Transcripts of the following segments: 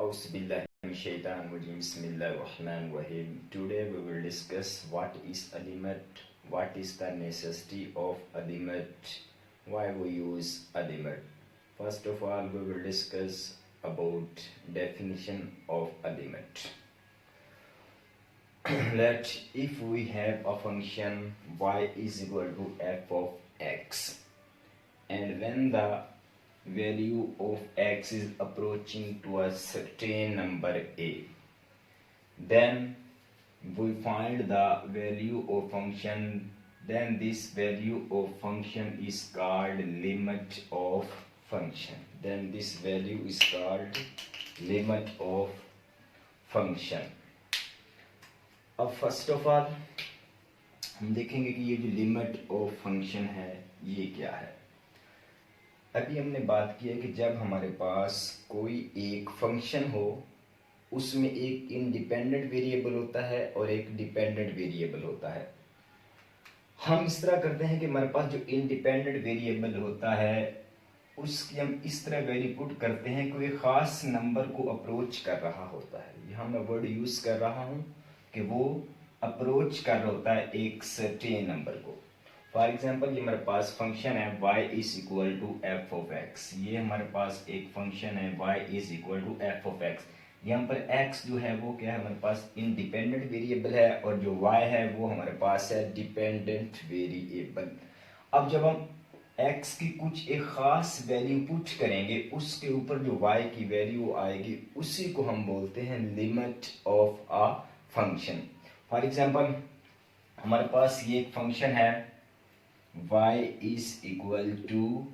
Bismillahirrahmanirrahim. Today we will discuss what is a limit, what is the necessity of a limit, why we use a limit. First of all, we will discuss about definition of a limit. Let if we have a function y is equal to f of x, and when the value of x is approaching to a certain number a, then we find the value of function, then this value of function is called limit of function. Then this value is called limit of function. अब first of all हम देखेंगे कि ये जो limit of function है ये क्या है। अभी हमने बात की है कि जब हमारे पास कोई एक फंक्शन हो, उसमें एक इंडिपेंडेंट वेरिएबल होता है और एक डिपेंडेंट वेरिएबल होता है। हम इस तरह करते हैं कि हमारे पास जो इंडिपेंडेंट वेरिएबल होता है उसकी हम इस तरह वैल्यू पुट करते हैं कि कोई खास नंबर को अप्रोच कर रहा होता है। यहाँ मैं वर्ड यूज कर रहा हूँ कि वो अप्रोच कर रहा होता है एक सर्टेन नंबर को। फॉर एग्जाम्पल ये हमारे पास फंक्शन है y is equal to F of X. ये हमारे पास एक फंक्शन है y is equal to F of X. यहाँ पर x जो है वो क्या है, हमारे पास इंडिपेंडेंट वेरिएबल है और जो y है वो हमारे पास है डिपेंडेंट वेरिएबल। अब जब हम x की कुछ एक खास वैल्यू पुट करेंगे, उसके ऊपर जो y की वैल्यू आएगी उसी को हम बोलते हैं limit of a function. For example हमारे पास ये एक फंक्शन है y is equal to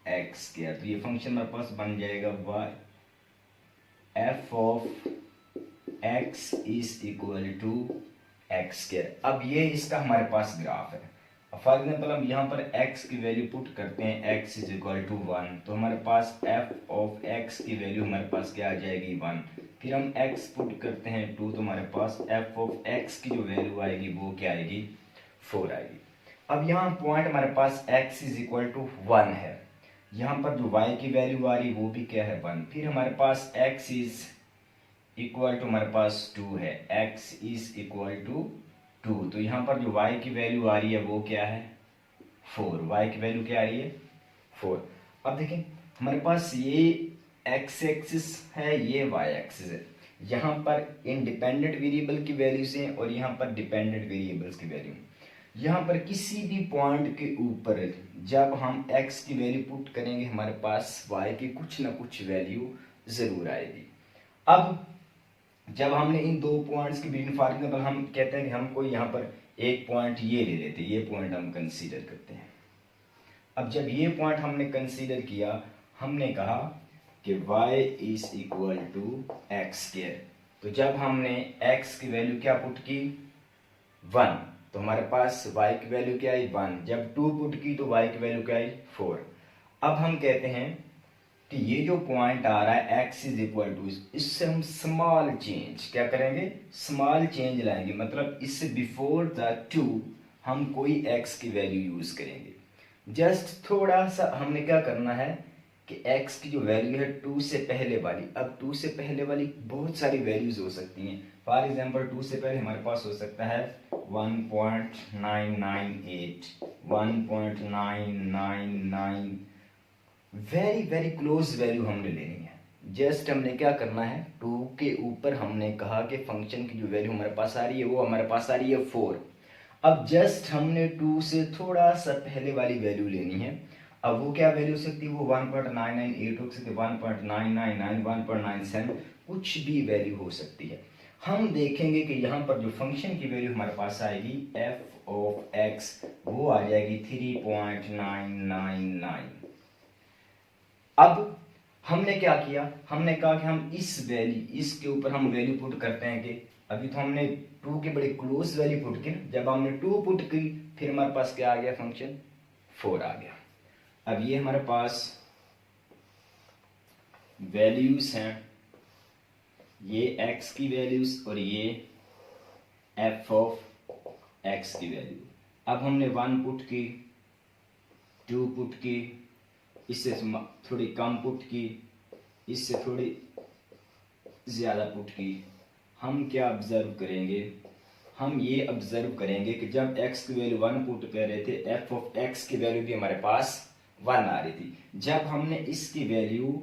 X square, तो ये फंक्शन हमारे पास बन जाएगा y F of X is equal to X square. अब ये इसका हमारे पास ग्राफ है। फॉर एग्जाम्पल हम यहाँ पर x की वैल्यू पुट करते हैं, x इज इक्वल टू 1, तो हमारे पास f ऑफ x की वैल्यू हमारे पास क्या आ जाएगी 1। फिर हम x पुट करते हैं 2, तो हमारे पास f ऑफ x की जो वैल्यू आएगी वो क्या आएगी 4 आएगी। अब यहाँ पॉइंट हमारे पास x इज इक्वल टू 1 है, यहाँ पर जो y की वैल्यू आ रही वो भी क्या है 1। फिर हमारे पास x इज इक्वल टू हमारे पास 2 है, x इज इक्वल टू 2, तो यहाँ पर जो y की वैल्यू आ रही है वो क्या है 4। y की वैल्यू क्या आ रही है 4। अब देखें हमारे पास ये x एक्सिस है, ये y एक्सिस है। यहाँ पर इंडिपेंडेंट वेरिएबल की वैल्यूज हैं और यहाँ पर डिपेंडेंट वेरिएबल्स की वैल्यू। यहाँ पर किसी भी पॉइंट के ऊपर जब हम x की वैल्यू पुट करेंगे हमारे पास y की कुछ ना कुछ वैल्यू जरूर आएगी। अब जब हमने इन दो पॉइंट्स के बीच, फॉर एग्जाम्पल हम कहते हैं कि हम कोई यहाँ पर एक पॉइंट ये ले लेते हैं, ये पॉइंट हम कंसीडर करते हैं। अब जब ये पॉइंट हमने कंसीडर किया, हमने कहा कि y is equal to X square, तो जब हमने x की वैल्यू क्या पुट की 1, तो हमारे पास y की वैल्यू क्या आई 1। जब 2 पुट की तो y की वैल्यू क्या आई 4। अब हम कहते हैं कि ये जो पॉइंट आ रहा है x इज इक्वल टू, इससे हम स्मॉल चेंज क्या करेंगे, स्मॉल चेंज लाएंगे, मतलब इससे बिफोर द 2 हम कोई x की वैल्यू यूज करेंगे। जस्ट थोड़ा सा हमने क्या करना है कि x की जो वैल्यू है 2 से पहले वाली, अब 2 से पहले वाली बहुत सारी वैल्यूज हो सकती हैं। फॉर एग्जांपल 2 से पहले हमारे पास हो सकता है 1.998, 1.999, वेरी वेरी क्लोज वैल्यू हमने लेनी है। जस्ट हमने क्या करना है 2 के ऊपर हमने कहा कि फंक्शन की जो वैल्यू हमारे पास आ रही है वो हमारे पास आ रही है 4। अब जस्ट हमने 2 से थोड़ा सा पहले वाली वैल्यू लेनी है। अब वो क्या वैल्यू हो सकती है, वो 1.998 हो सकती है, 1.999, 1.97, कुछ भी वैल्यू हो सकती है। हम देखेंगे कि यहाँ पर जो फंक्शन की वैल्यू हमारे पास आएगी f ऑफ x, वो आ जाएगी 3.999। अब हमने क्या किया, हमने कहा कि हम इस वैल्यू, इसके ऊपर हम वैल्यू पुट करते हैं कि अभी तो हमने 2 के बड़े क्लोज वैल्यू पुट की, जब हमने 2 पुट की फिर हमारे पास क्या आ गया, फंक्शन 4 आ गया। अब ये हमारे पास वैल्यूज हैं, ये x की वैल्यूज और ये f ऑफ x की वैल्यू। अब हमने 1 पुट की, 2 पुट की, इससे थोड़ी कम पुट की, इससे थोड़ी ज़्यादा पुट की, हम क्या ऑब्जर्व करेंगे, हम ये ऑब्जर्व करेंगे कि जब x की वैल्यू 1 पुट कर रहे थे f ऑफ x की वैल्यू भी हमारे पास 1 आ रही थी। जब हमने इसकी वैल्यू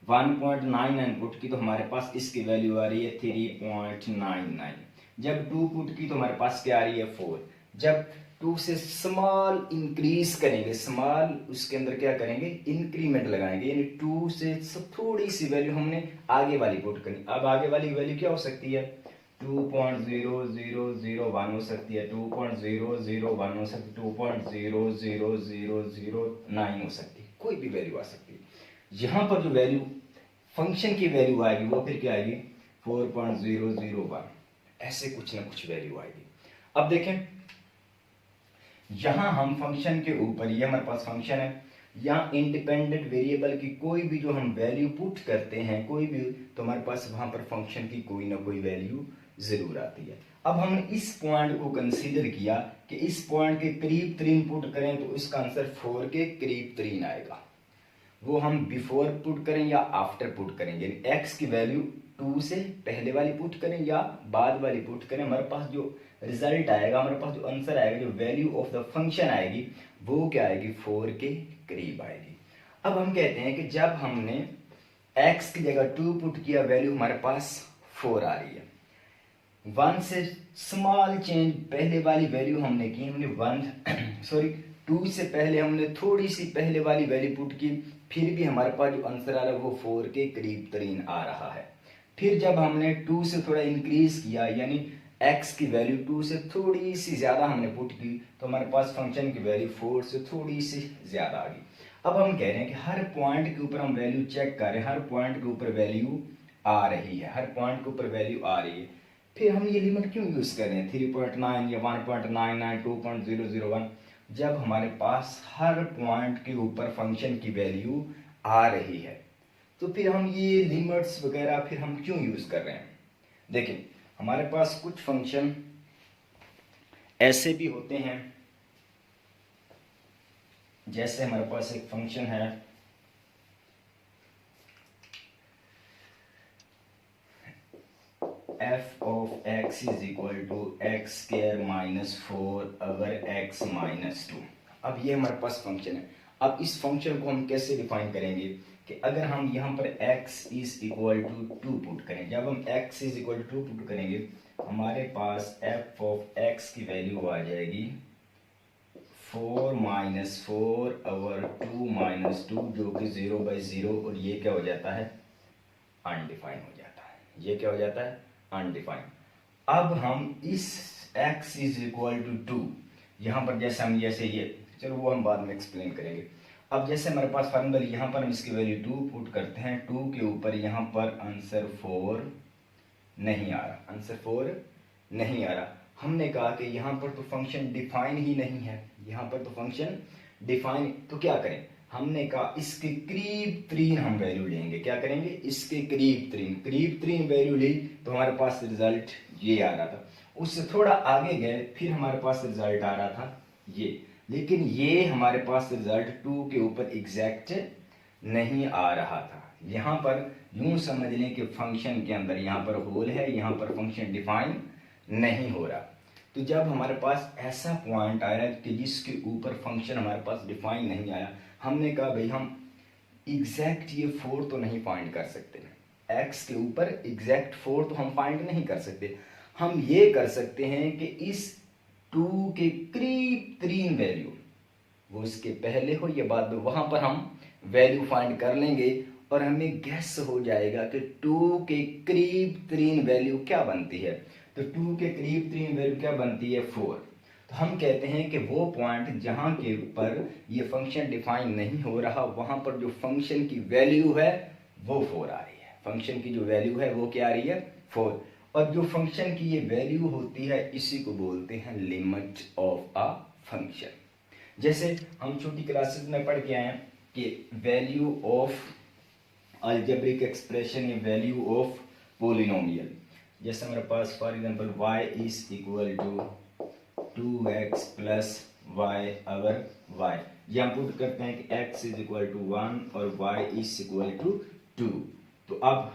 1.99 पुट की तो हमारे पास इसकी वैल्यू आ रही है 3.99। जब 2 पुट की तो हमारे पास क्या आ रही है 4। जब 2 से स्मॉल इंक्रीज करेंगे, स्मॉल उसके अंदर क्या करेंगे, इंक्रीमेंट लगाएंगे, यानी 2 से थोड़ी सी वैल्यू हमने आगे वाली पुट करनी। अब आगे वाली वैल्यू क्या हो सकती है, 2.0001 हो सकती है, 2.001 हो सकती है, 2.00009 हो सकती है, कोई भी वैल्यू आ सकती है। यहाँ पर जो वैल्यू फंक्शन की वैल्यू आएगी वो फिर क्या आएगी 4.001, ऐसे कुछ ना कुछ वैल्यू आएगी। अब देखें यहां हम फंक्शन के ऊपर, ये हमारे पास फंक्शन है, यहाँ इंडिपेंडेंट वेरिएबल की कोई भी जो हम वैल्यू पुट करते हैं कोई भी, तो हमारे पास वहां पर फंक्शन की कोई ना कोई वैल्यू जरूर आती है। अब हमने इस पॉइंट को कंसीडर किया कि इस पॉइंट के करीब 3 पुट करें तो इसका आंसर 4 के करीब 3 आएगा। वो हम बिफोर पुट करें या आफ्टर पुट करेंगे, एक्स की वैल्यू 2 से पहले वाली पुट करें या बाद वाली पुट करें, हमारे पास जो रिजल्ट आएगा, हमारे पास जो आंसर आएगा, जो वैल्यू ऑफ द फंक्शन आएगी वो क्या आएगी 4 के करीब आएगी। अब हम कहते हैं कि जब हमने x की जगह 2 पुट किया वैल्यू हमारे पास 4 आ रही है। 1 से स्मॉल चेंज पहले वाली वैल्यू हमने की, हमने 2 से पहले हमने थोड़ी सी पहले वाली वैल्यू पुट की, फिर भी हमारे पास जो आंसर आ रहा है वो 4 के करीब 3 आ रहा है। फिर जब हमने 2 से थोड़ा इंक्रीज किया, यानी x की वैल्यू 2 से थोड़ी सी ज्यादा हमने पुट की, तो हमारे पास फंक्शन की वैल्यू 4 से थोड़ी सी ज्यादा आ गई। अब हम कह रहे हैं कि हर पॉइंट के ऊपर हम वैल्यू चेक कर रहे हैं, हर पॉइंट के ऊपर वैल्यू आ रही है, हर पॉइंट के ऊपर वैल्यू आ रही है, फिर हम ये लिमिट क्यों यूज कर रहे हैं 3.9 या 1.99 2.001, जब हमारे पास हर पॉइंट के ऊपर फंक्शन की वैल्यू आ रही है, तो फिर हम ये लिमिट्स वगैरह फिर हम क्यों यूज कर रहे हैं। देखिए हमारे पास कुछ फंक्शन ऐसे भी होते हैं, जैसे हमारे पास एक फंक्शन है f of x is equal to x square minus 4 अगर x minus 2। अब ये हमारे पास फंक्शन है। अब इस फंक्शन को हम कैसे डिफाइन करेंगे कि अगर हम यहाँ पर x is equal to 2 put करें, जब हम x is equal to 2 put करेंगे हमारे पास f of x की वैल्यू आ जाएगी 4 minus 4 over 2 minus 2, जो कि 0/0, और ये क्या हो जाता है अनडिफाइन हो जाता है, ये क्या हो जाता है अनडिफाइंड। अब हम इस x इज इक्वल टू 2 यहाँ पर जैसे हम जैसे ये, चलो वो हम बाद में एक्सप्लेन करेंगे। अब जैसे हमारे पास फॉर्मूला यहाँ पर हम इसकी वैल्यू 2 पुट करते हैं, 2 के ऊपर यहाँ पर आंसर 4 नहीं आ रहा, आंसर 4 नहीं आ रहा। हमने कहा कि यहाँ पर तो फंक्शन डिफाइन ही नहीं है, यहाँ पर तो फंक्शन डिफाइन, तो क्या करें, हमने कहा इसके करीब 3 हम वैल्यू लेंगे, क्या करेंगे इसके करीब 3 वैल्यू ली, तो हमारे पास रिजल्ट ये आ रहा था। उससे थोड़ा आगे गए फिर हमारे पास रिजल्ट आ रहा था ये, लेकिन ये हमारे पास रिजल्ट 2 के ऊपर एग्जैक्ट नहीं आ रहा था। यहाँ पर यूं समझ लें कि फंक्शन के अंदर यहाँ पर होल है, यहाँ पर फंक्शन डिफाइन नहीं हो रहा। तो जब हमारे पास ऐसा पॉइंट आया कि जिसके ऊपर फंक्शन हमारे पास डिफाइन नहीं आया, हमने कहा भाई हम एग्जैक्ट ये 4 तो नहीं फाइंड कर सकते, x के ऊपर एग्जैक्ट 4 तो हम फाइंड नहीं कर सकते। हम ये कर सकते हैं कि इस 2 के करीब 3 वैल्यू, वो इसके पहले हो या बाद में, वहां पर हम वैल्यू फाइंड कर लेंगे और हमें गैस हो जाएगा कि 2 के करीब 3 वैल्यू क्या बनती है। तो 2 के करीब 3 वैल्यू क्या बनती है 4। तो हम कहते हैं कि वो पॉइंट जहां के ऊपर ये फंक्शन डिफाइन नहीं हो रहा, वहां पर जो फंक्शन की वैल्यू है वो 4 आ रही है, फंक्शन की जो वैल्यू है वो क्या आ रही है 4। और जो फंक्शन की ये वैल्यू होती है इसी को बोलते हैं लिमिट ऑफ अ फंक्शन। जैसे हम छोटी क्लासेस में पढ़ के आए हैं कि वैल्यू ऑफ अलजेब्रिक एक्सप्रेशन या वैल्यू ऑफ पोलिनोमियल, जैसे हमारे पास for example y is equal to 2x plus y over y, ये हम पुट करते हैं कि x इज इक्वल टू 1 और y इज इक्वल टू 2। तो अब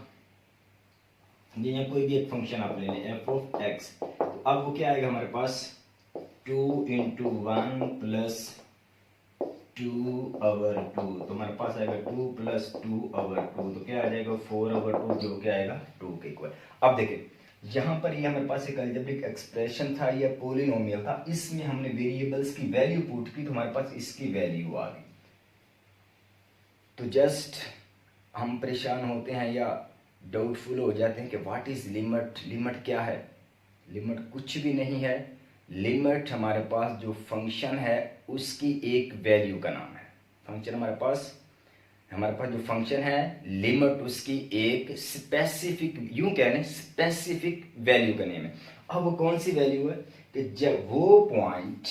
यहाँ कोई भी एक फंक्शन आप ले लें एफ ऑफ एक्स, तो अब वो क्या आएगा हमारे पास 2 इंटू 1 प्लस 2/2, तो हमारे पास आएगा 2 प्लस 2/2, तो क्या आ जाएगा 4/2, जो क्या आएगा 2 के इक्वल। अब देखें यहाँ पर ये हमारे पास एक अलजेब्रिक एक्सप्रेशन था या पोलिनोमियल था, इसमें हमने वेरिएबल्स की वैल्यू पुट की तो हमारे पास इसकी वैल्यू आ गई। तो जस्ट हम परेशान होते हैं या डाउटफुल हो जाते हैं कि व्हाट इज लिमिट, लिमिट क्या है? लिमिट कुछ भी नहीं है, लिमिट हमारे पास जो फंक्शन है उसकी एक वैल्यू का नाम है। फंक्शन हमारे पास जो फंक्शन है लिमिट उसकी एक स्पेसिफिक, यूं कह लें स्पेसिफिक वैल्यू का नेम है। अब वो कौन सी वैल्यू है कि जब वो पॉइंट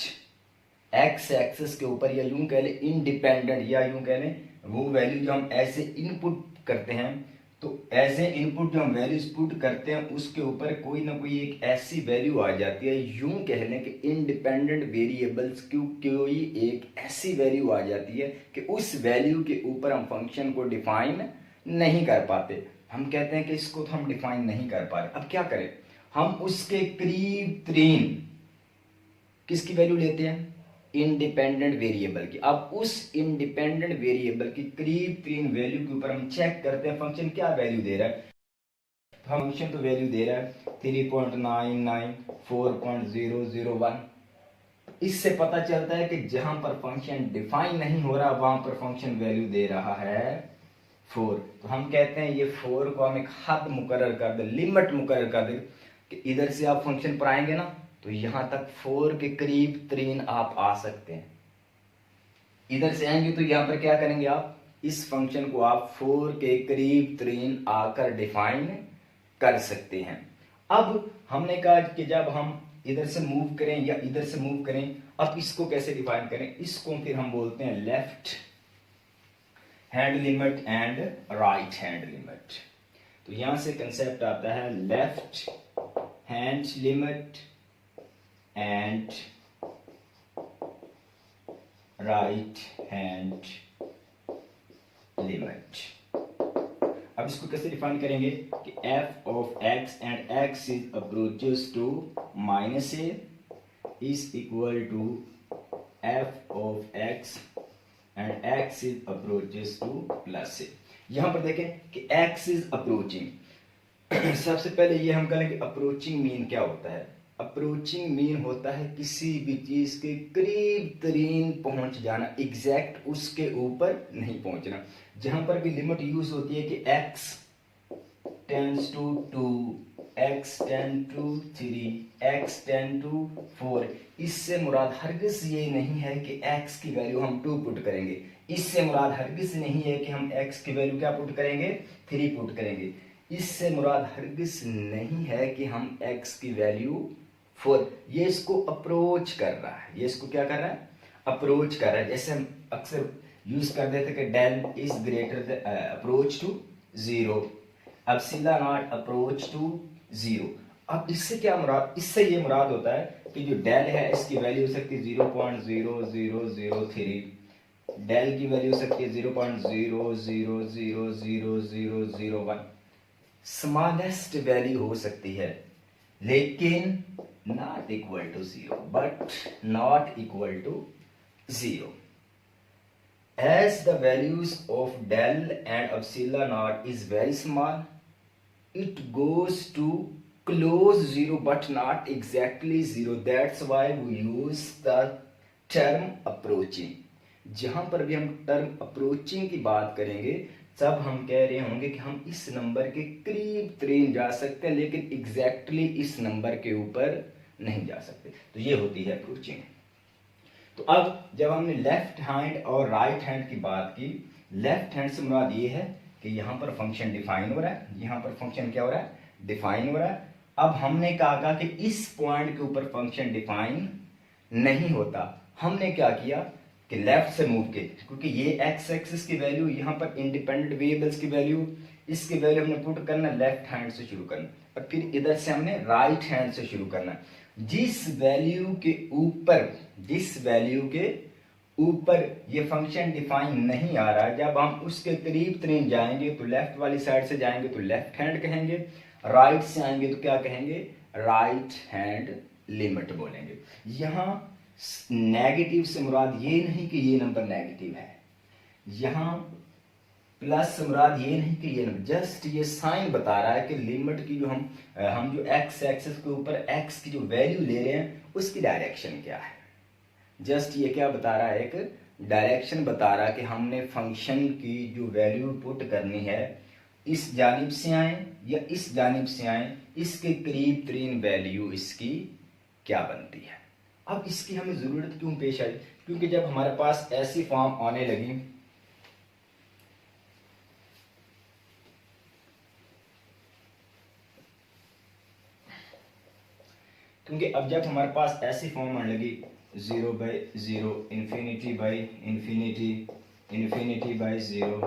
एक्स एक्सिस के ऊपर या यूं कह लें इंडिपेंडेंट या यूं कह लें वो वैल्यू जो हम ऐसे इनपुट करते हैं, तो ऐसे इनपुट जो हम वैल्यूज पुट करते हैं उसके ऊपर कोई ना कोई एक ऐसी वैल्यू आ जाती है, यूं कह लें कि इंडिपेंडेंट वेरिएबल्स की कोई एक ऐसी वैल्यू आ जाती है कि उस वैल्यू के ऊपर हम फंक्शन को डिफाइन नहीं कर पाते। हम कहते हैं कि इसको तो हम डिफाइन नहीं कर पा रहे, अब क्या करें? हम उसके करीब तरीन किसकी वैल्यू लेते हैं? इंडिपेंडेंट वेरिएबल की। अब उस इंडिपेंडेंट वेरिएबल की करीब तरीन वैल्यू के ऊपर हम चेक करते हैं फंक्शन क्या वैल्यू दे रहा है। फंक्शन तो वैल्यू दे रहा है 3.994.001। इससे पता चलता है कि जहां पर फंक्शन डिफाइन नहीं हो रहा वहां पर फंक्शन वैल्यू दे रहा है 4। तो हम कहते हैं ये 4 को हम एक हद मुकर्रर कर दे, लिमिट मुकर्रर कर दे कि इधर से आप फंक्शन पर आएंगे ना तो यहां तक 4 के करीब तरीन आप आ सकते हैं। इधर से आएंगे तो यहां पर क्या करेंगे आप? इस फंक्शन को आप 4 के करीब तरीन आकर डिफाइन कर सकते हैं। अब हमने कहा कि जब हम इधर से मूव करें या इधर से मूव करें, अब इसको कैसे डिफाइन करें? इसको फिर हम बोलते हैं left hand limit and right hand limit. तो यहां से कंसेप्ट आता है left hand limit and right hand limit. अब इसको कैसे डिफाइन करेंगे कि f of x and x is approaches to minus a is equal to f of x and x is approaches to plus a। यहां पर देखें कि x is approaching. सबसे पहले ये हम कहेंगे अप्रोचिंग मीन क्या होता है? अप्रोचिंग मीन होता है किसी भी चीज के करीब तरीन पहुंच जाना, एग्जैक्ट उसके ऊपर नहीं पहुंचना। जहां पर भी लिमिट यूज होती है कि x tends to 2, x tend to 3, x tend to 4, इससे मुराद हरगिज ये नहीं है कि x की वैल्यू हम 2 पुट करेंगे। इससे मुराद हरगिज नहीं है कि हम x की वैल्यू क्या पुट करेंगे? 3 पुट करेंगे। इससे मुराद हरगिज नहीं है कि हम x की वैल्यू 4, ये इसको अप्रोच कर रहा है। ये इसको क्या कर रहा है? अप्रोच कर रहा है। जैसे हम अक्सर यूज कर देते कि del is greater approach to 0, epsilon not approach to 0। अब इससे क्या मुराद? इससे ये मुराद होता है कि जो डेल है इसकी वैल्यू हो सकती है 0.0003, डेल की वैल्यू हो सकती है 0.00000001, स्मॉलेस्ट वैल्यू हो सकती है लेकिन not equal to 0, but not equal to 0. As the values of del and epsilon naught is very small, it goes to close 0 but not exactly 0. That's why we use the term approaching. जहां पर भी हम term approaching की बात करेंगे तब हम कह रहे होंगे कि हम इस नंबर के करीब तरीन जा सकते हैं लेकिन एग्जैक्टली इस नंबर के ऊपर नहीं जा सकते। तो ये होती है अप्रोचिंग। तो अब जब हमने लेफ्ट हैंड और राइट हैंड की बात की, लेफ्ट हैंड से मुराद ये है कि यहाँ पर फंक्शन डिफाइन हो रहा है, यहाँ पर फंक्शन क्या हो रहा है? डिफाइन हो रहा है। अब हमने कहा कि इस पॉइंट के ऊपर फंक्शन डिफाइन नहीं होता। हमने क्या किया कि लेफ्ट से मूव किए, क्योंकि ये एक्स एक्सिस की वैल्यू, यहाँ पर इंडिपेंडेंट वेरिएबल्स की वैल्यू, इसकी वैल्यू हमने पुट करना लेफ्ट हैंड से शुरू करना और फिर इधर से हमने राइट हैंड से शुरू करना। जिस वैल्यू के ऊपर ये फंक्शन डिफाइन नहीं आ रहा, जब हम उसके करीब तरीन जाएंगे तो लेफ्ट वाली साइड से जाएंगे तो लेफ्ट हैंड कहेंगे, राइट से आएंगे तो क्या कहेंगे, राइट हैंड लिमिट बोलेंगे। यहाँ नेगेटिव से मुराद ये नहीं कि ये नंबर नेगेटिव है, यहाँ प्लस से मुराद ये नहीं कि ये नंबर, जस्ट ये साइन बता रहा है कि लिमिट की जो हम जो एक्स एक्सिस के ऊपर एक्स की जो वैल्यू ले रहे हैं उसकी डायरेक्शन क्या है। जस्ट ये क्या बता रहा है, एक डायरेक्शन बता रहा है कि हमने फंक्शन की जो वैल्यू पुट करनी है इस जानिब से आए या इस जानिब से आए, इसके करीब तरीन वैल्यू इसकी क्या बनती है। अब इसकी हमें ज़रूरत क्यों पेश आई, क्योंकि जब हमारे पास ऐसी फॉर्म आने लगी, क्योंकि अब जब हमारे पास ऐसी फॉर्म आने लगी 0 by 0, infinity by infinity, infinity by 0,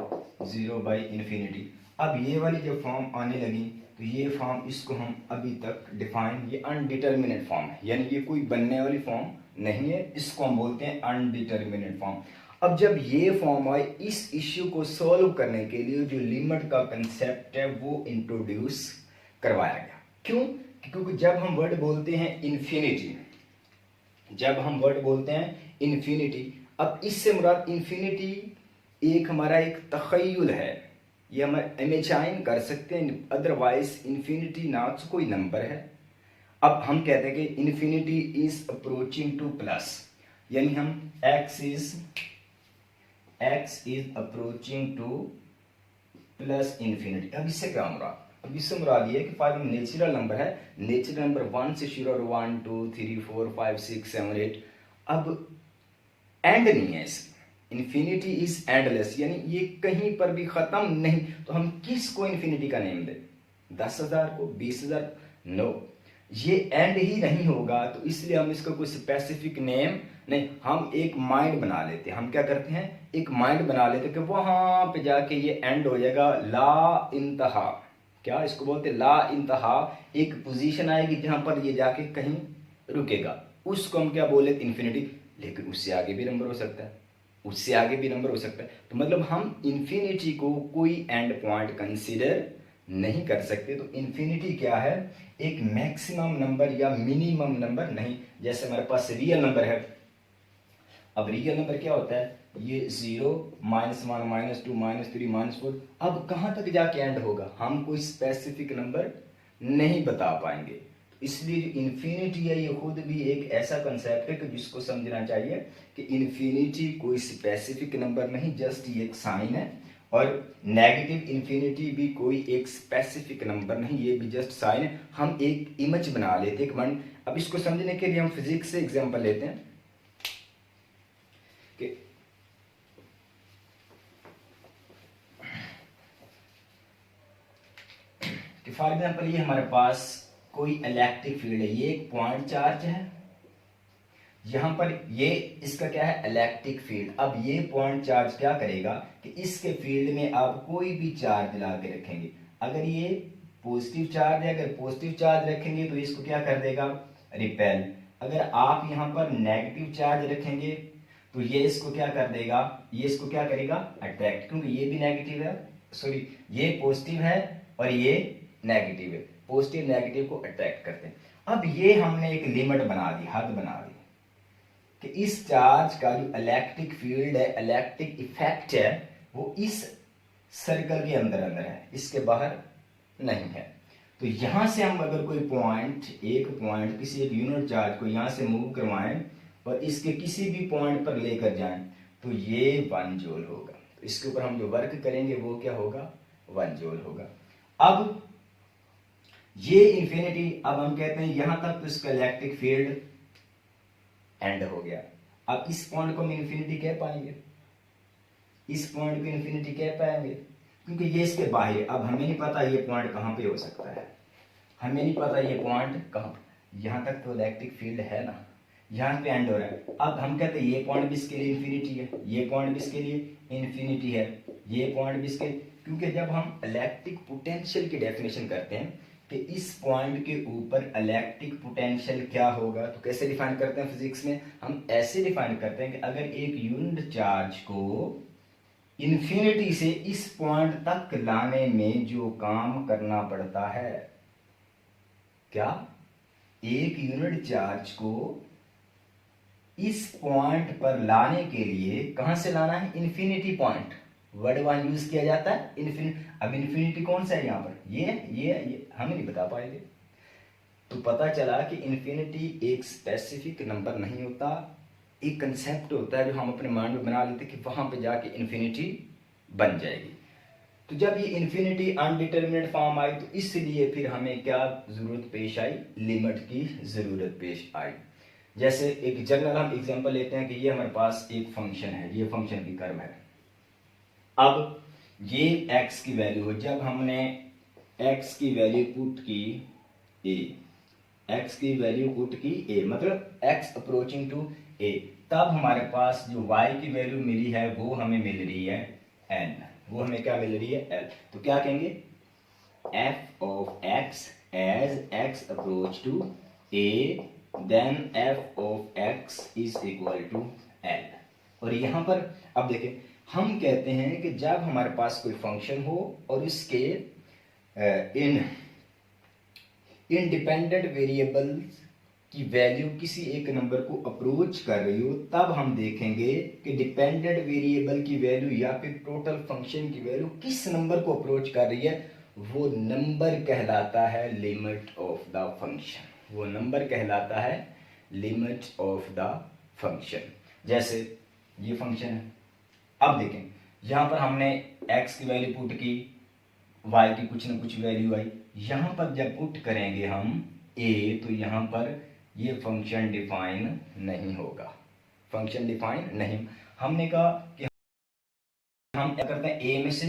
0 by infinity, अब ये वाली जब फॉर्म आने लगी तो ये फॉर्म, इसको हम अभी तक डिफाइन, ये अनडिटर्मिनेट फॉर्म है, यानी ये कोई बनने वाली फॉर्म नहीं है, इसको हम बोलते हैं अनडिटर्मिनेट फॉर्म। अब जब ये फॉर्म आए, इस इश्यू को सॉल्व करने के लिए जो लिमिट का कंसेप्ट है वो इंट्रोड्यूस करवाया गया। क्यों? क्योंकि जब हम वर्ड बोलते हैं इन्फिनिटी, जब हम वर्ड बोलते हैं इन्फिनिटी, अब इससे मुराद इन्फिनिटी एक हमारा एक तखय्युल है, ये हम इमेजिन कर सकते हैं, अदरवाइज इन्फिनिटी ना तो कोई नंबर है। अब हम कहते हैं कि infinity is approaching two plus, यानी हम x is approaching two plus infinity. अब इससे क्या मुराद, अब इससे मुराद ये है कि फाइव नेचुरल नंबर है, नेचुरल नंबर 1 से शुरू और 1 2 3 4 5 6 7 8, अब एंड नहीं है इसकी, इन्फिनिटी इज एंडलेस, यानी ये कहीं पर भी खत्म नहीं। तो हम किसको इन्फिनिटी का नेम दें, 10,000 को, 20,000? नो, ये एंड ही नहीं होगा, तो इसलिए हम इसको कोई स्पेसिफिक नेम नहीं, हम एक माइंड बना लेते हैं। हम क्या करते हैं, एक माइंड बना लेते हैं कि वहां पे जाके ये एंड हो जाएगा, ला इंतहा, क्या इसको बोलते हैं, ला इंतहा, एक पोजीशन आएगी जहां पर ये जाके कहीं रुकेगा, उसको हम क्या बोले, इन्फिनिटी। लेकिन उससे आगे भी नंबर हो सकता है, उससे आगे भी नंबर हो सकता है, तो मतलब हम इन्फिनिटी को कोई एंड पॉइंट कंसीडर नहीं कर सकते। तो इन्फिनिटी क्या है, एक मैक्सिमम नंबर या मिनिमम नंबर नहीं। जैसे हमारे पास रियल नंबर है, अब रियल नंबर क्या होता है, ये 0 -1 -2 -3 -4, अब कहां तक जाके एंड होगा, हम कोई स्पेसिफिक नंबर नहीं बता पाएंगे। इसलिए जो इन्फिनिटी है ये खुद भी एक ऐसा कंसेप्ट है कि जिसको समझना चाहिए कि इन्फिनिटी कोई स्पेसिफिक नंबर नहीं, जस्ट ये एक साइन है, और नेगेटिव इन्फिनिटी भी कोई एक स्पेसिफिक नंबर नहीं, ये भी जस्ट साइन है। हम एक इमेज बना लेते हैं, एक मन। अब इसको समझने के लिए हम फिजिक्स से एग्जांपल लेते हैं कि फॉर एग्जांपल ये हमारे पास कोई इलेक्ट्रिक फील्ड है, ये एक पॉइंट चार्ज है, यहां पर ये इसका क्या है, इलेक्ट्रिक फील्ड। अब ये पॉइंट चार्ज क्या करेगा कि इसके फील्ड में आप कोई भी चार्ज ला के रखेंगे, अगर ये पॉजिटिव चार्ज है, अगर पॉजिटिव चार्ज रखेंगे तो इसको क्या कर देगा, रिपेल। अगर आप यहाँ पर नेगेटिव चार्ज रखेंगे तो ये इसको क्या कर देगा, ये इसको क्या करेगा, अट्रैक्ट, क्योंकि ये भी नेगेटिव है, सॉरी ये पॉजिटिव है और ये नेगेटिव है, पॉजिटिव नेगेटिव को अट्रैक्ट करते हैं। अब ये हमने एक लिमिट बना दी, हद बना दी कि इस चार्ज का जो इलेक्ट्रिक फील्ड है, इलेक्ट्रिक इफेक्ट है, वो इस सर्कल के अंदर अंदर है, इसके बाहर नहीं है। तो यहां से हम अगर कोई पॉइंट, एक पॉइंट किसी एक यूनिट चार्ज को यहां से मूव करवाएं और इसके किसी भी पॉइंट पर लेकर जाएं तो ये 1 जूल होगा। तो इसके ऊपर हम जो वर्क करेंगे वो क्या होगा, 1 जूल होगा। अब ये इंफिनिटी, अब हम कहते हैं यहां तक तो इसका इलेक्ट्रिक फील्ड एंड हो गया। अब इस पॉइंट को हम इंफिनिटी कह पाएंगे, इस पॉइंट को इंफिनिटी कह पाएंगे, क्योंकि ये इसके बाहर। अब हमें नहीं पता ये पॉइंट कहां पे हो सकता है, हमें नहीं पता ये पॉइंट कहां, यहां तक तो इलेक्ट्रिक फील्ड है ना, यहां पे एंड हो रहा है। अब हम कहते हैं ये पॉइंट भी इसके लिए इंफिनिटी है, ये पॉइंट भी इसके लिए इंफिनिटी है, ये पॉइंट भी इसके, क्योंकि जब हम इलेक्ट्रिक पोटेंशियल की डेफिनेशन करते हैं कि इस पॉइंट के ऊपर इलेक्ट्रिक पोटेंशियल क्या होगा, तो कैसे डिफाइन करते हैं फिजिक्स में, हम ऐसे डिफाइन करते हैं कि अगर एक यूनिट चार्ज को इंफिनिटी से इस पॉइंट तक लाने में जो काम करना पड़ता है, क्या, एक यूनिट चार्ज को इस पॉइंट पर लाने के लिए कहां से लाना है, इन्फिनिटी पॉइंट, वर्ड वहां यूज किया जाता है इन्फिनिटी। अब इन्फिनिटी कौन सा है यहाँ पर, ये हम नहीं बता पाएंगे। तो पता चला कि इन्फिनिटी एक स्पेसिफिक नंबर नहीं होता, एक कंसेप्ट होता है जो हम अपने माइंड में बना लेते कि वहां पे जाके इन्फिनिटी बन जाएगी। तो जब ये इन्फिनिटी अनडिटरमिनेट फॉर्म आई तो इसलिए फिर हमें क्या जरूरत पेश आई, लिमिट की जरूरत पेश आई। जैसे एक जनरल हम एग्जांपल लेते हैं कि ये हमारे पास एक फंक्शन है, ये फंक्शन की कर्व है। अब ये x की वैल्यू हो, जब हमने x की वैल्यू पुट की a, x की वैल्यू पुट की a मतलब x अप्रोचिंग टू a, तब हमारे पास जो y की वैल्यू मिली है वो हमें मिल रही है n, वो हमें क्या मिल रही है l। तो क्या कहेंगे, f of x as x approach to a then f of x is equal to l। और यहां पर अब देखें, हम कहते हैं कि जब हमारे पास कोई फंक्शन हो और इसके इंडिपेंडेंट वेरिएबल्स की वैल्यू किसी एक नंबर को अप्रोच कर रही हो, तब हम देखेंगे कि डिपेंडेंट वेरिएबल की वैल्यू या फिर टोटल फंक्शन की वैल्यू किस नंबर को अप्रोच कर रही है, वो नंबर कहलाता है लिमिट ऑफ द फंक्शन, वो नंबर कहलाता है लिमिट ऑफ द फंक्शन। जैसे ये फंक्शन है, अब देखें यहां पर हमने x की वैल्यू पुट की, y की कुछ ना कुछ वैल्यू आई, यहां पर जब पुट करेंगे हम a तो यहां पर ये फंक्शन डिफाइन नहीं होगा, फंक्शन डिफाइन नहीं। हमने कहा कि हम क्या करते हैं, a में से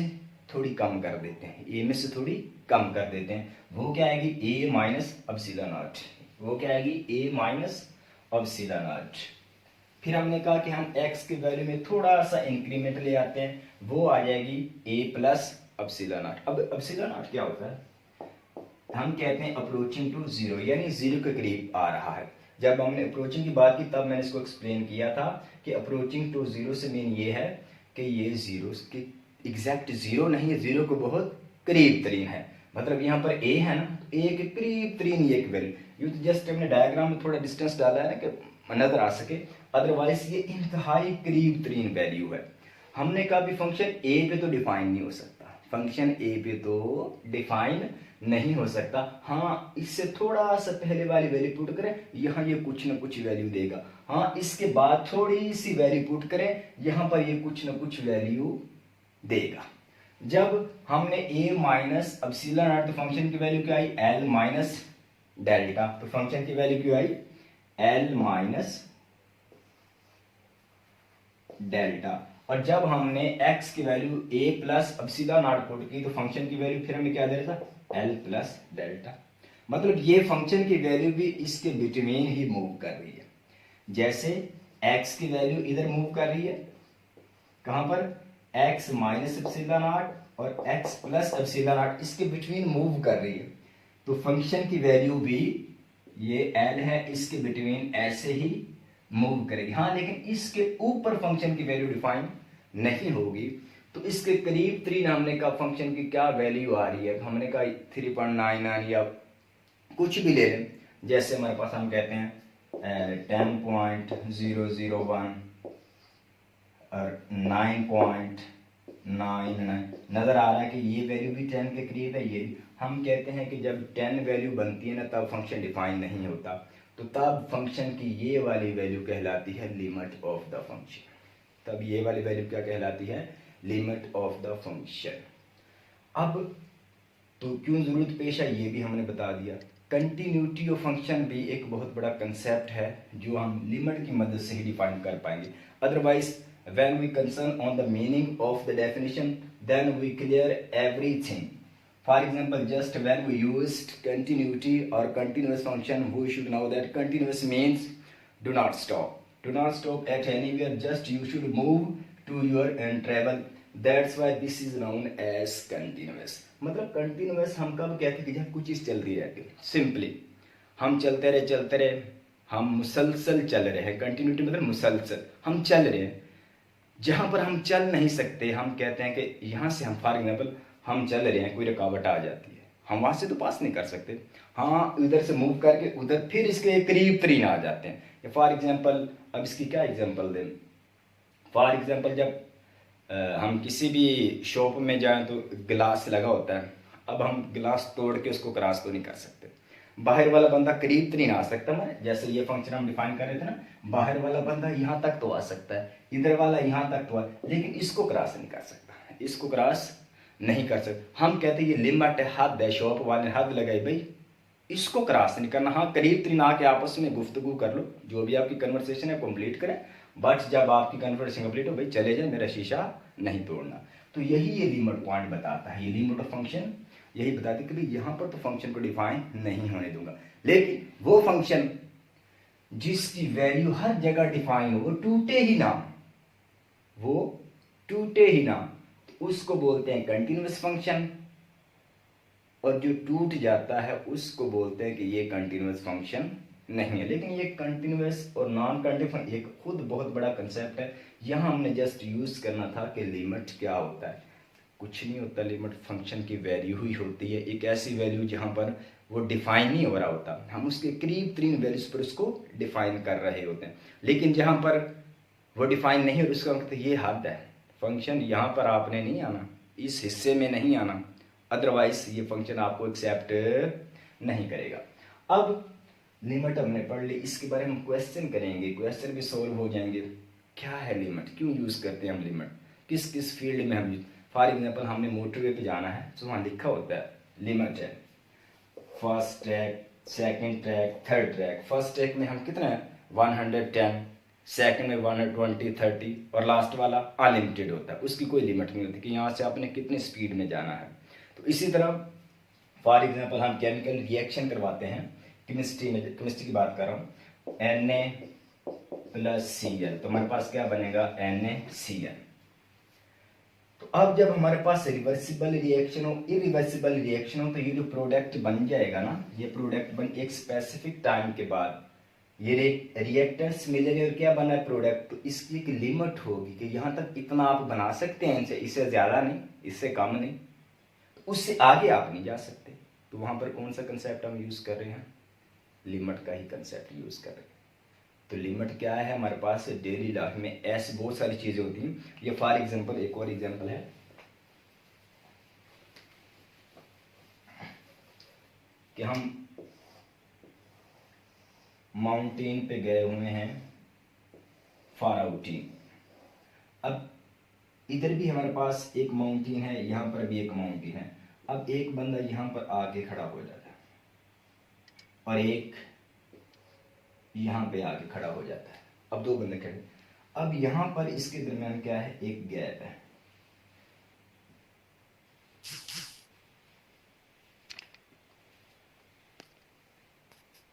थोड़ी कम कर देते हैं, a में से थोड़ी कम कर देते हैं, वो क्या आएगी a माइनस एप्सिलॉन नॉट, वो क्या आएगी a माइनस एप्सिलॉन नॉट। फिर हमने कहा कि हम x की वैल्यू में थोड़ा सा इंक्रीमेंट ले आते हैं, वो आ जाएगी a प्लस एप्सिलॉन नॉट। अब एप्सिलॉन नॉट क्या होता है, हम कहते हैं अप्रोचिंग टू जीरो, यानी जीरो के करीब आ रहा है। जब हमने अप्रोचिंग की बात की तब मैंने इसको एक्सप्लेन किया था कि अप्रोचिंग टू जीरो से मीन ये है कि ये जीरो के एग्जैक्ट जीरो नहीं है, जीरो को बहुत करीब तरीन है। मतलब यहाँ पर a है ना, तो a के करीब तरीन ये एक वैल्यू, ये तो जस्ट हमने डायग्राम में थोड़ा डिस्टेंस डाला है ना कि नजर आ सके, अदरवाइज ये इंतहाई करीब तरीन वैल्यू है। हमने कहा भी फंक्शन a पे तो डिफाइन नहीं हो सकता, फंक्शन a पे तो डिफाइन नहीं हो सकता। हाँ, इससे थोड़ा सा पहले वाली वैल्यू पुट करें, यहाँ ये कुछ ना कुछ वैल्यू देगा। हाँ, इसके बाद थोड़ी सी वैल्यू पुट करें, यहाँ पर ये कुछ ना कुछ वैल्यू देगा। जब हमने a माइनस एप्सिलॉन नॉट, तो फंक्शन की वैल्यू क्या आई, l माइनस डेल्टा, तो फंक्शन की वैल्यू क्या आई l माइनस डेल्टा। और जब हमने x की value a plus epsilon not put की, तो फंक्शन की वैल्यू फिर हमें क्या दे रहा था, l प्लस डेल्टा। मतलब ये फंक्शन की वैल्यू भी इसके बिटवीन ही मूव कर रही है। जैसे x की वैल्यू इधर मूव कर रही है, कहां पर, x माइनस एप्सिलॉन नॉट और x प्लस एप्सिलॉन नॉट, इसके बिटवीन मूव कर रही है। तो फंक्शन की वैल्यू भी ये l है, इसके बिटवीन ऐसे ही मूव करेगी। हाँ, लेकिन इसके ऊपर फंक्शन की वैल्यू डिफाइन नहीं होगी। तो इसके करीब तरीन हमने कहा फंक्शन की क्या वैल्यू आ रही है, तो हमने कहा 3.99 या कुछ भी ले लें। जैसे हमारे पास हम कहते हैं 10.001 और 9.99, नजर आ रहा है कि ये वैल्यू भी 10 के करीब है। ये हम कहते हैं कि जब 10 वैल्यू बनती है ना, तब फंक्शन डिफाइन नहीं होता, तो तब फंक्शन की ये वाली वैल्यू कहलाती है लिमिट ऑफ द फंक्शन। तब ये वाली वैल्यू क्या कहलाती है, लिमिट ऑफ द फंक्शन। अब तो क्यों जरूरत पेश है ये भी हमने बता दिया। कंटिन्यूटी ऑफ फंक्शन भी एक बहुत बड़ा कंसेप्ट है जो हम लिमिट की मदद से ही डिफाइन कर पाएंगे। Otherwise when we concern on the meaning of the definition then we clear everything. For example, just when we used continuity or continuous function, we should know that continuous means do not stop. Do not stop at anywhere, just you should move to your and travel. That's why this is known as continuous. मतलब continuous हम कब कहते हैं कि जब कुछ चीज़ चलती रहती है। Simply हम चलते रहे, हम मुसलसल चल रहे हैं। Continuity मतलब मुसलसल, हम चल रहे हैं। जहाँ पर हम चल नहीं सकते, हम कहते हैं कि यहाँ से हम फॉर एग्जाम्पल हम चल रहे हैं, कोई रुकावट आ जाती है, हम वहां से तो पास नहीं कर सकते। हाँ, इधर से मूव करके उधर फिर इसके करीब तरीन आ जाते हैं। फॉर एग्जाम्पल, अब इसकी क्या एग्जाम्पल दें? फॉर एग्जाम्पल, जब हम किसी भी शॉप में जाएं तो गिलास लगा होता है। अब हम गिलास तोड़ के उसको क्रॉस तो नहीं कर सकते। बाहर वाला बंदा करीब तो नहीं आ सकता ना, जैसे ये फंक्शन हम डिफाइन कर रहे थे ना, बाहर वाला बंदा यहाँ तक तो आ सकता है, इधर वाला यहाँ तक तो आ, लेकिन इसको क्रॉस नहीं कर सकता, इसको क्रॉस नहीं कर सकता। हम कहते हैं ये लिमिट है, हद है, शॉप वाले ने हद लगाई भाई इसको क्रॉस नहीं करना। हाँ, करीब तरीन आके आपस में गुफ्तगू कर लो, जो भी आपकी कन्वर्सेशन है कंप्लीट करें, बट जब आपकी कन्वर्सेशन कंप्लीट हो भाई चले जाए, मेरा शीशा नहीं तोड़ना। तो यही ये लिमिट पॉइंट बताता है, ये लिमिट ऑफ फंक्शन यही बताती है कि भाई यहाँ पर तो फंक्शन को डिफाइन नहीं होने दूंगा, लेकिन वो फंक्शन जिसकी वैल्यू हर जगह डिफाइन हो, वो टूटे ही ना, वो टूटे ही ना, तो उसको बोलते हैं कंटिन्यूअस फंक्शन। और जो टूट जाता है उसको बोलते हैं कि ये कंटिन्यूअस फंक्शन नहीं है। लेकिन ये कंटिन्यूअस और नॉन कंटिन्यूअस एक खुद बहुत बड़ा कंसेप्ट है। यहाँ हमने जस्ट यूज करना था कि लिमिट क्या होता है। कुछ नहीं होता, लिमिट फंक्शन की वैल्यू ही होती है, एक ऐसी वैल्यू जहाँ पर वो डिफाइन नहीं हो रहा होता, हम उसके करीब तरीन वैल्यूज पर उसको डिफाइन कर रहे होते हैं। लेकिन जहाँ पर वो डिफाइन नहीं हो उसका मतलब ये हद है, फंक्शन यहाँ पर आपने नहीं आना, इस हिस्से में नहीं आना, अदरवाइज ये फंक्शन आपको एक्सेप्ट नहीं करेगा। अब लिमिट हमने पढ़ ली, इसके बारे में क्वेश्चन करेंगे, क्वेश्चन भी सॉल्व हो जाएंगे। क्या है लिमिट, क्यों यूज करते हैं हम लिमिट, किस किस फील्ड में हम यूज। फॉर एग्जाम्पल, हमने मोटरवे पे जाना है तो वहाँ लिखा होता है लिमिट है, first track, second track, third track. First track में हम कितना है 110, सेकंड में 120, 30 और लास्ट वाला अनलिमिटेड होता है, उसकी कोई लिमिट नहीं होती कि यहाँ से आपने कितनी स्पीड में जाना है। तो इसी तरह फॉर एग्जाम्पल हम केमिकल रिएक्शन करवाते हैं, केमिस्ट्री में, केमिस्ट्री की बात कर रहा हूँ, Na+Cl, तो हमारे पास क्या बनेगा NaCl। तो अब जब हमारे पास रिवर्सिबल रिएक्शन हो, इरिवर्सिबल रिएक्शन हो, तो ये जो प्रोडक्ट बन जाएगा ना, ये प्रोडक्ट बन एक स्पेसिफिक टाइम के बाद ये रिएक्टर्स मिलेंगे और क्या बना है प्रोडक्ट। तो इसकी एक लिमिट होगी कि यहाँ तक इतना आप बना सकते हैं, इनसे इससे ज्यादा नहीं, इससे कम नहीं, तो उससे आगे आप नहीं जा सकते। तो वहां पर कौन सा कंसेप्ट हम यूज कर रहे हैं, लिमिट का ही कंसेप्ट यूज कर रहे हैं। तो लिमिट क्या है हमारे पास डेली लाइफ में ऐसी बहुत सारी चीजें होती हैं। ये फॉर एग्जांपल एक और एग्जांपल है कि हम माउंटेन पे गए हुए हैं फॉर आउटिंग। अब इधर भी हमारे पास एक माउंटेन है, यहाँ पर भी एक माउंटेन है। अब एक बंदा यहाँ पर आके खड़ा हो जाता है और एक यहाँ पे आके खड़ा हो जाता है। अब दो बंदे खड़े, अब यहाँ पर इसके दरमियान क्या है, एक गैप है।